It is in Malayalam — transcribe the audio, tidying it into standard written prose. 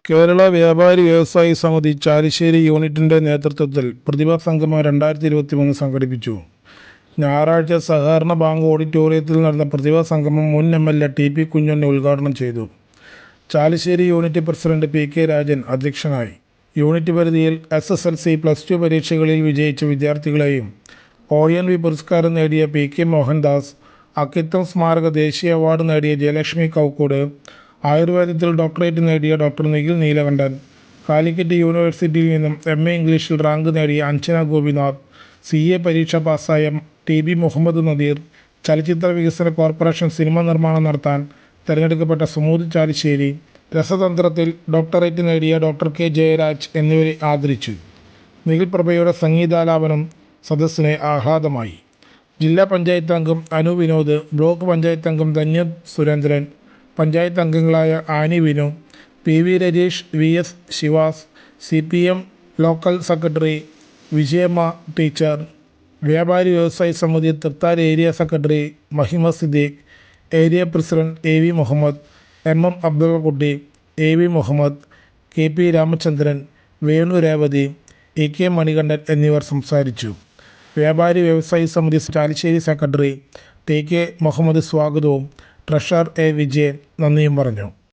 കേരള വ്യാപാരി വ്യവസായി സമിതി ചാലിശ്ശേരി യൂണിറ്റിൻ്റെ നേതൃത്വത്തിൽ പ്രതിഭാ സംഗമം 2023 സംഘടിപ്പിച്ചു. ഞായറാഴ്ച സഹകരണ ബാങ്ക് ഓഡിറ്റോറിയത്തിൽ നടന്ന പ്രതിഭാ സംഗമം മുൻ MLA TP കുഞ്ഞുണ്ണി ഉദ്ഘാടനം ചെയ്തു. Chalissery unit president PK Rajan അധ്യക്ഷനായി. യൂണിറ്റ് പരിധിയിൽ SSLC, +2 പരീക്ഷകളിൽ വിജയിച്ച വിദ്യാർത്ഥികളെയും ONV പുരസ്കാരം നേടിയ PK മോഹൻദാസ്, അക്കിത്തം സ്മാരക ദേശീയ അവാർഡ് നേടിയ ജയലക്ഷ്മി കൗക്കൂട്, ആയുർവേദത്തിൽ ഡോക്ടറേറ്റ് നേടിയ ഡോക്ടർ നിഖിൽ നീലകണ്ഠൻ, കാലിക്കറ്റ് യൂണിവേഴ്സിറ്റിയിൽ നിന്നും MA ഇംഗ്ലീഷിൽ റാങ്ക് നേടിയ അഞ്ജന ഗോപിനാഥ്, CA പരീക്ഷ പാസ്സായ TB മുഹമ്മദ് നദീർ, ചലച്ചിത്ര വികസന കോർപ്പറേഷൻ സിനിമ നിർമ്മാണം നടത്താൻ തിരഞ്ഞെടുക്കപ്പെട്ട സുമൂദ് ചാലിശ്ശേരി, രസതന്ത്രത്തിൽ ഡോക്ടറേറ്റ് നേടിയ ഡോക്ടർ K ജയരാജ് എന്നിവരെ ആദരിച്ചു. നിഖിൽ പ്രഭയുടെ സംഗീതാലാപനം സദസ്സിനെ ആഹ്ലാദമായി. ജില്ലാ പഞ്ചായത്ത് അംഗം അനു വിനോദ്, ബ്ലോക്ക് പഞ്ചായത്ത് അംഗം ധന്യ സുരേന്ദ്രൻ, പഞ്ചായത്ത് അംഗങ്ങളായ Ani Vinu, PV Rajeesh, VS Sivas, CPM local secretary Vijayamma teacher, വ്യാപാരി വ്യവസായി സമിതി Thrithala area secretary Mahima Siddique, area president AV Muhammad, MM Abdullakutty, AV Muhammad, KP Ramachandran, Venu Revathi, EK Manikandan എന്നിവർ സംസാരിച്ചു. വ്യാപാരി വ്യവസായി സമിതി ചാലിശ്ശേരി സെക്രട്ടറി TK മുഹമ്മദ് സ്വാഗതവും ട്രഷറർ A വിജയൻ നന്ദിയും പറഞ്ഞു.